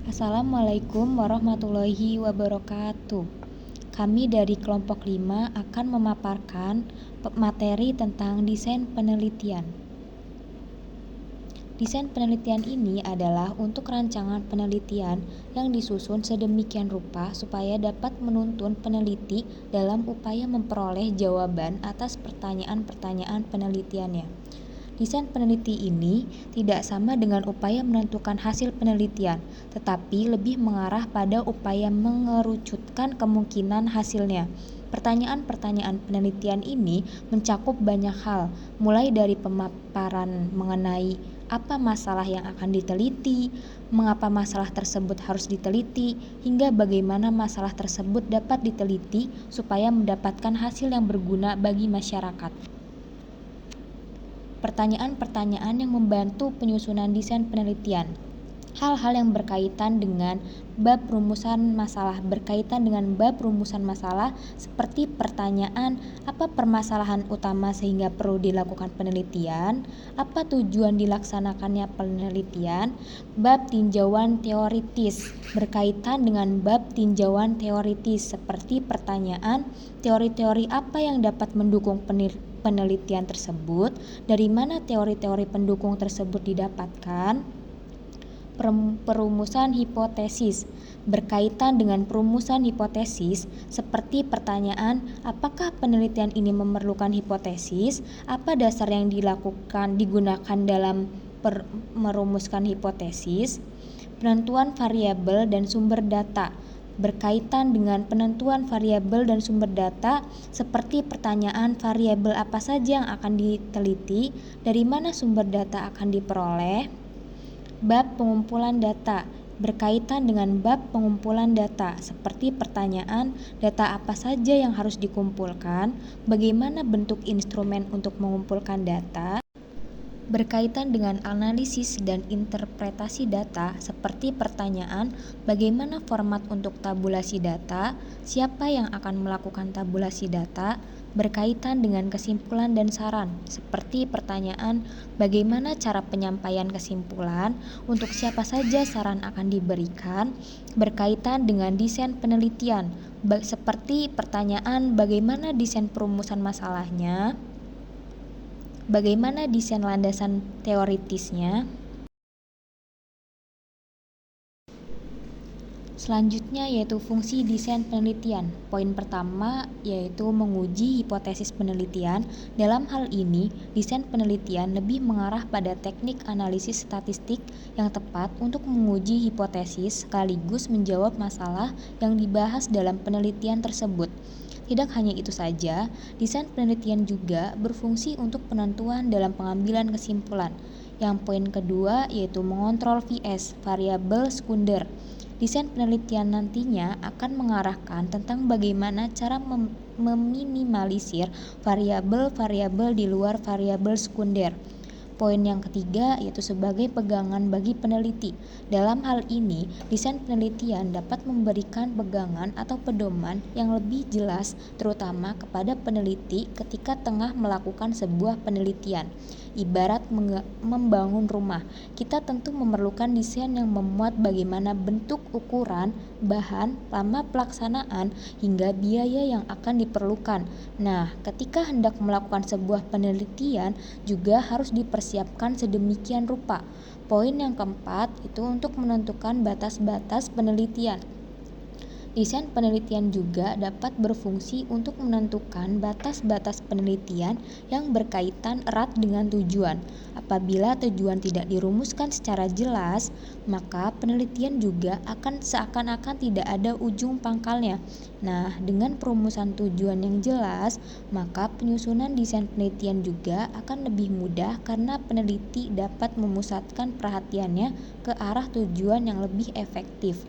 Assalamualaikum warahmatullahi wabarakatuh. Kami dari kelompok 5 akan memaparkan materi tentang desain penelitian. Desain penelitian ini adalah untuk rancangan penelitian yang disusun sedemikian rupa supaya dapat menuntun peneliti dalam upaya memperoleh jawaban atas pertanyaan-pertanyaan penelitiannya. Desain peneliti ini tidak sama dengan upaya menentukan hasil penelitian, tetapi lebih mengarah pada upaya mengerucutkan kemungkinan hasilnya. Pertanyaan-pertanyaan penelitian ini mencakup banyak hal, mulai dari pemaparan mengenai apa masalah yang akan diteliti, mengapa masalah tersebut harus diteliti, hingga bagaimana masalah tersebut dapat diteliti supaya mendapatkan hasil yang berguna bagi masyarakat. Pertanyaan-pertanyaan yang membantu penyusunan desain penelitian. Hal-hal yang berkaitan dengan bab rumusan masalah seperti pertanyaan apa permasalahan utama sehingga perlu dilakukan penelitian, apa tujuan dilaksanakannya penelitian, bab tinjauan teoritis berkaitan dengan bab tinjauan teoritis seperti pertanyaan teori-teori apa yang dapat mendukung penelitian tersebut, dari mana teori-teori pendukung tersebut didapatkan. Perumusan hipotesis berkaitan dengan perumusan hipotesis seperti pertanyaan apakah penelitian ini memerlukan hipotesis, apa dasar yang digunakan dalam merumuskan hipotesis. Penentuan variabel dan sumber data berkaitan dengan penentuan variabel dan sumber data seperti pertanyaan variabel apa saja yang akan diteliti, dari mana sumber data akan diperoleh. Bab pengumpulan data berkaitan dengan bab pengumpulan data seperti pertanyaan data apa saja yang harus dikumpulkan, bagaimana bentuk instrumen untuk mengumpulkan data. Berkaitan dengan analisis dan interpretasi data seperti pertanyaan bagaimana format untuk tabulasi data, siapa yang akan melakukan tabulasi data. Berkaitan dengan kesimpulan dan saran seperti pertanyaan bagaimana cara penyampaian kesimpulan, untuk siapa saja saran akan diberikan. Berkaitan dengan desain penelitian seperti pertanyaan bagaimana desain perumusan masalahnya, bagaimana desain landasan teoritisnya. Selanjutnya yaitu fungsi desain penelitian. Poin pertama yaitu menguji hipotesis penelitian. Dalam hal ini, desain penelitian lebih mengarah pada teknik analisis statistik yang tepat untuk menguji hipotesis sekaligus menjawab masalah yang dibahas dalam penelitian tersebut. Tidak hanya itu saja, desain penelitian juga berfungsi untuk penentuan dalam pengambilan kesimpulan. Yang poin kedua yaitu mengontrol VS, variabel sekunder. Desain penelitian nantinya akan mengarahkan tentang bagaimana cara meminimalisir variabel-variabel di luar variabel sekunder. Poin yang ketiga yaitu sebagai pegangan bagi peneliti. Dalam hal ini, desain penelitian dapat memberikan pegangan atau pedoman yang lebih jelas terutama kepada peneliti ketika tengah melakukan sebuah penelitian. Ibarat membangun rumah, kita tentu memerlukan desain yang memuat bagaimana bentuk, ukuran, bahan, lama pelaksanaan, hingga biaya yang akan diperlukan. Nah, ketika hendak melakukan sebuah penelitian juga harus dipersiapkan sedemikian rupa. Poin yang keempat itu untuk menentukan batas-batas penelitian. Desain penelitian juga dapat berfungsi untuk menentukan batas-batas penelitian yang berkaitan erat dengan tujuan. Apabila tujuan tidak dirumuskan secara jelas, maka penelitian juga akan seakan-akan tidak ada ujung pangkalnya. Nah, dengan perumusan tujuan yang jelas, maka penyusunan desain penelitian juga akan lebih mudah karena peneliti dapat memusatkan perhatiannya ke arah tujuan yang lebih efektif.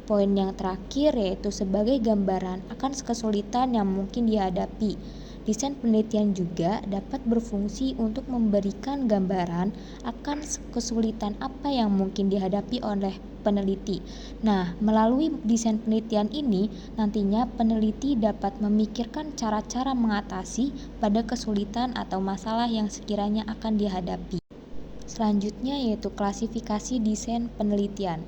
Poin yang terakhir yaitu sebagai gambaran akan kesulitan yang mungkin dihadapi. Desain penelitian juga dapat berfungsi untuk memberikan gambaran akan kesulitan apa yang mungkin dihadapi oleh peneliti. Nah, melalui desain penelitian ini, nantinya peneliti dapat memikirkan cara-cara mengatasi pada kesulitan atau masalah yang sekiranya akan dihadapi. Selanjutnya yaitu klasifikasi desain penelitian.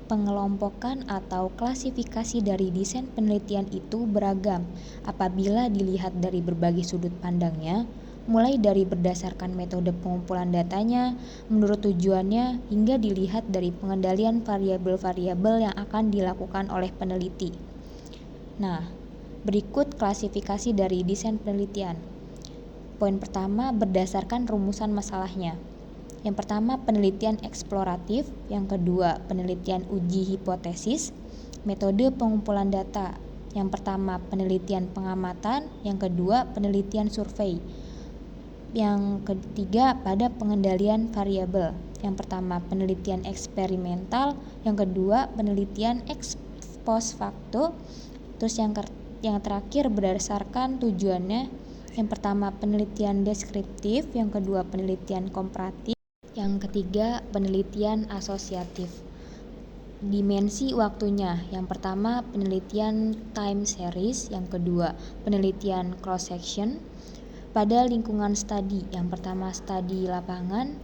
Pengelompokan atau klasifikasi dari desain penelitian itu beragam apabila dilihat dari berbagai sudut pandangnya, mulai dari berdasarkan metode pengumpulan datanya, menurut tujuannya, hingga dilihat dari pengendalian variabel-variabel yang akan dilakukan oleh peneliti. Nah, berikut klasifikasi dari desain penelitian. Poin pertama, berdasarkan rumusan masalahnya. Yang pertama, penelitian eksploratif. Yang kedua, penelitian uji hipotesis. Metode pengumpulan data. Yang pertama, penelitian pengamatan. Yang kedua, penelitian survei. Yang ketiga, pada pengendalian variabel. Yang pertama, penelitian eksperimental. Yang kedua, penelitian ex post facto. Terus yang terakhir, berdasarkan tujuannya. Yang pertama, penelitian deskriptif. Yang kedua, penelitian komparatif. Yang ketiga, penelitian asosiatif. Dimensi waktunya. Yang pertama, penelitian time series. Yang kedua, penelitian cross section. Pada lingkungan studi, yang pertama studi lapangan,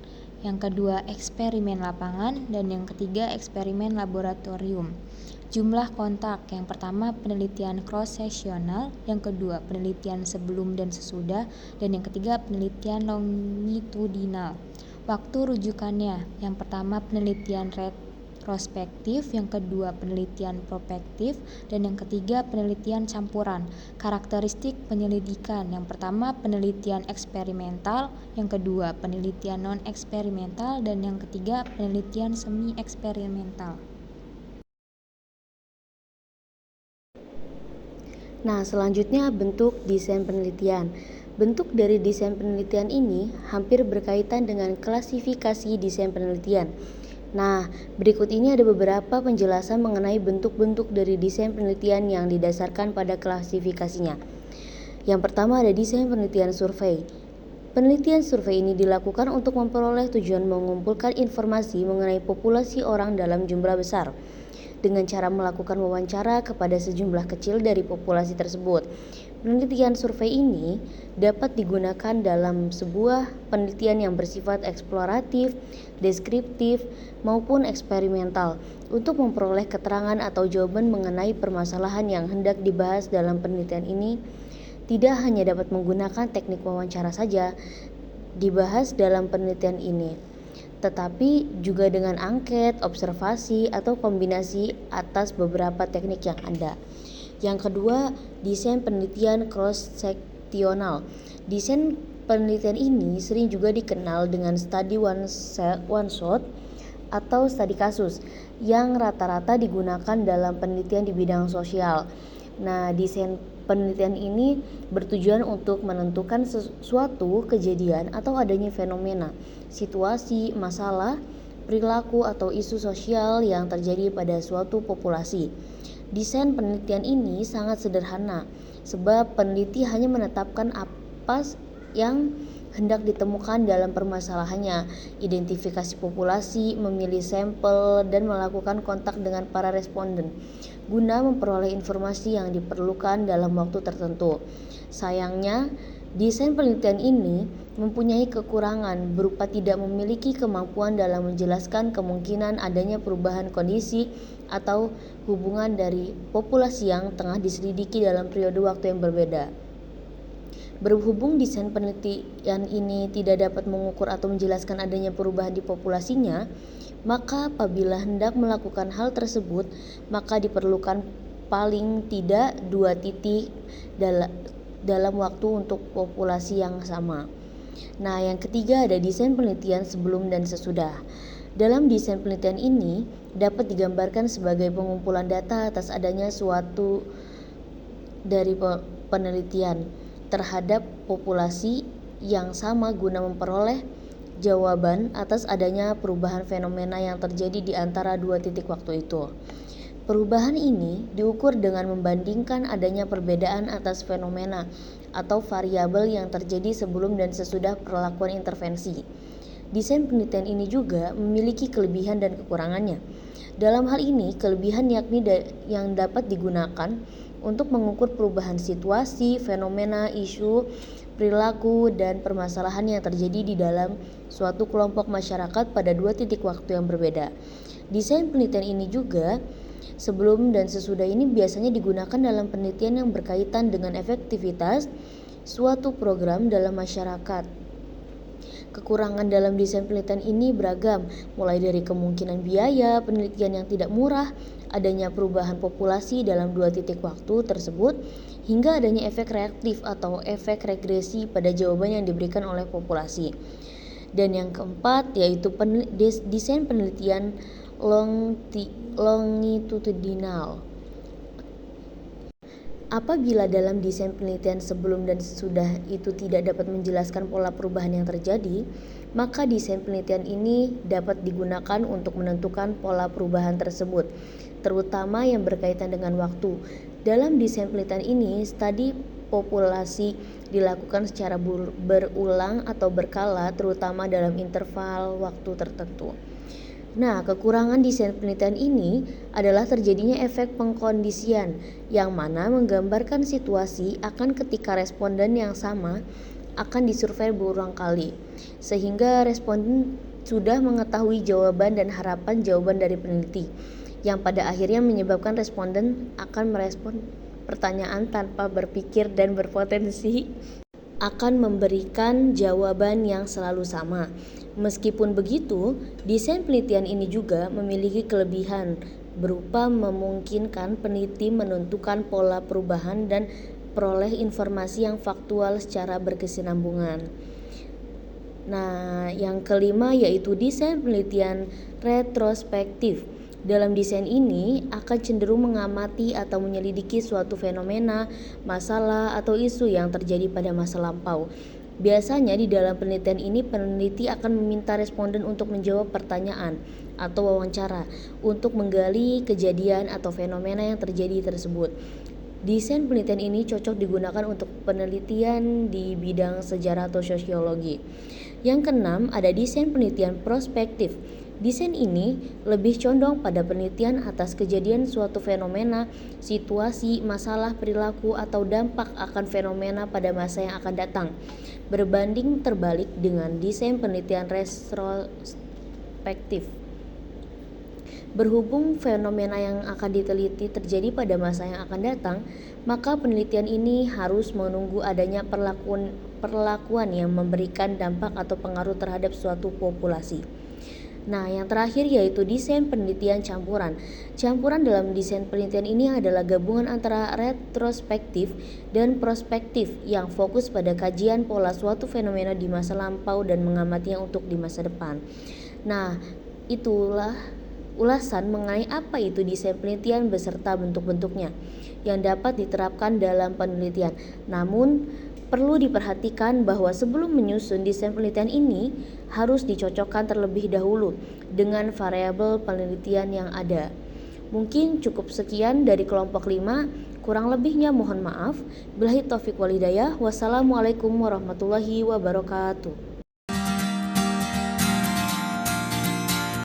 yang kedua eksperimen lapangan, dan yang ketiga eksperimen laboratorium. Jumlah kontak, yang pertama penelitian cross sectional, yang kedua penelitian sebelum dan sesudah, dan yang ketiga penelitian longitudinal. Waktu rujukannya, yang pertama penelitian retrospektif, yang kedua penelitian prospektif, dan yang ketiga penelitian campuran. Karakteristik penyelidikan, yang pertama penelitian eksperimental, yang kedua penelitian non-eksperimental, dan yang ketiga penelitian semi-eksperimental. Nah, selanjutnya bentuk desain penelitian. Bentuk dari desain penelitian ini hampir berkaitan dengan klasifikasi desain penelitian. Nah, berikut ini ada beberapa penjelasan mengenai bentuk-bentuk dari desain penelitian yang didasarkan pada klasifikasinya. Yang pertama ada desain penelitian survei. Penelitian survei ini dilakukan untuk memperoleh tujuan mengumpulkan informasi mengenai populasi orang dalam jumlah besar, dengan cara melakukan wawancara kepada sejumlah kecil dari populasi tersebut. Penelitian survei ini dapat digunakan dalam sebuah penelitian yang bersifat eksploratif, deskriptif, maupun eksperimental untuk memperoleh keterangan atau jawaban mengenai permasalahan yang hendak dibahas dalam penelitian ini. Tidak hanya dapat menggunakan teknik wawancara saja dibahas dalam penelitian ini, tetapi juga dengan angket, observasi, atau kombinasi atas beberapa teknik yang ada. Yang kedua, desain penelitian cross-sectional. Desain penelitian ini sering juga dikenal dengan study one shot atau studi kasus yang rata-rata digunakan dalam penelitian di bidang sosial. Nah, desain penelitian ini bertujuan untuk menentukan sesuatu kejadian atau adanya fenomena, situasi, masalah, perilaku, atau isu sosial yang terjadi pada suatu populasi. Desain penelitian ini sangat sederhana, sebab peneliti hanya menetapkan apa yang hendak ditemukan dalam permasalahannya, identifikasi populasi, memilih sampel, dan melakukan kontak dengan para responden guna memperoleh informasi yang diperlukan dalam waktu tertentu. Sayangnya, desain penelitian ini mempunyai kekurangan berupa tidak memiliki kemampuan dalam menjelaskan kemungkinan adanya perubahan kondisi atau hubungan dari populasi yang tengah diselidiki dalam periode waktu yang berbeda. Berhubung desain penelitian ini tidak dapat mengukur atau menjelaskan adanya perubahan di populasinya, maka apabila hendak melakukan hal tersebut, maka diperlukan paling tidak 2 titik dalam waktu untuk populasi yang sama. Nah, yang ketiga ada desain penelitian sebelum dan sesudah. Dalam desain penelitian ini dapat digambarkan sebagai pengumpulan data atas adanya suatu dari penelitian terhadap populasi yang sama guna memperoleh jawaban atas adanya perubahan fenomena yang terjadi di antara 2 titik waktu itu. Perubahan ini diukur dengan membandingkan adanya perbedaan atas fenomena atau variabel yang terjadi sebelum dan sesudah perlakuan intervensi. Desain penelitian ini juga memiliki kelebihan dan kekurangannya. Dalam hal ini, kelebihan yakni yang dapat digunakan untuk mengukur perubahan situasi, fenomena, isu, perilaku, dan permasalahan yang terjadi di dalam suatu kelompok masyarakat pada 2 titik waktu yang berbeda. Desain penelitian ini juga sebelum dan sesudah ini biasanya digunakan dalam penelitian yang berkaitan dengan efektivitas suatu program dalam masyarakat. Kekurangan dalam desain penelitian ini beragam, mulai dari kemungkinan biaya penelitian yang tidak murah, adanya perubahan populasi dalam 2 titik waktu tersebut, hingga adanya efek reaktif atau efek regresi pada jawaban yang diberikan oleh populasi. Dan yang keempat yaitu desain penelitian longitudinal. Apabila dalam desain penelitian sebelum dan sesudah itu tidak dapat menjelaskan pola perubahan yang terjadi, maka desain penelitian ini dapat digunakan untuk menentukan pola perubahan tersebut, terutama yang berkaitan dengan waktu. Dalam desain penelitian ini, studi populasi dilakukan secara berulang atau berkala, terutama dalam interval waktu tertentu. Nah, kekurangan desain penelitian ini adalah terjadinya efek pengkondisian, yang mana menggambarkan situasi akan ketika responden yang sama akan disurvei berulang kali, sehingga responden sudah mengetahui jawaban dan harapan jawaban dari peneliti, yang pada akhirnya menyebabkan responden akan merespon pertanyaan tanpa berpikir dan berpotensi akan memberikan jawaban yang selalu sama. Meskipun begitu, desain penelitian ini juga memiliki kelebihan berupa memungkinkan peneliti menentukan pola perubahan dan peroleh informasi yang faktual secara berkesinambungan. Nah, yang kelima yaitu desain penelitian retrospektif. Dalam desain ini akan cenderung mengamati atau menyelidiki suatu fenomena, masalah, atau isu yang terjadi pada masa lampau. Biasanya di dalam penelitian ini peneliti akan meminta responden untuk menjawab pertanyaan atau wawancara untuk menggali kejadian atau fenomena yang terjadi tersebut. Desain penelitian ini cocok digunakan untuk penelitian di bidang sejarah atau sosiologi. Yang keenam, ada desain penelitian prospektif. Desain ini lebih condong pada penelitian atas kejadian suatu fenomena, situasi, masalah, perilaku, atau dampak akan fenomena pada masa yang akan datang. Berbanding terbalik dengan desain penelitian retrospektif. Berhubung fenomena yang akan diteliti terjadi pada masa yang akan datang, maka penelitian ini harus menunggu adanya perlakuan yang memberikan dampak atau pengaruh terhadap suatu populasi. Nah, yang terakhir yaitu desain penelitian campuran. Campuran dalam desain penelitian ini adalah gabungan antara retrospektif dan prospektif yang fokus pada kajian pola suatu fenomena di masa lampau dan mengamatinya untuk di masa depan. Nah, itulah ulasan mengenai apa itu desain penelitian beserta bentuk-bentuknya yang dapat diterapkan dalam penelitian. Namun, perlu diperhatikan bahwa sebelum menyusun desain penelitian ini harus dicocokkan terlebih dahulu dengan variabel penelitian yang ada. Mungkin cukup sekian dari kelompok 5, kurang lebihnya mohon maaf. Billahi taufiq wal hidayah. Wassalamualaikum warahmatullahi wabarakatuh.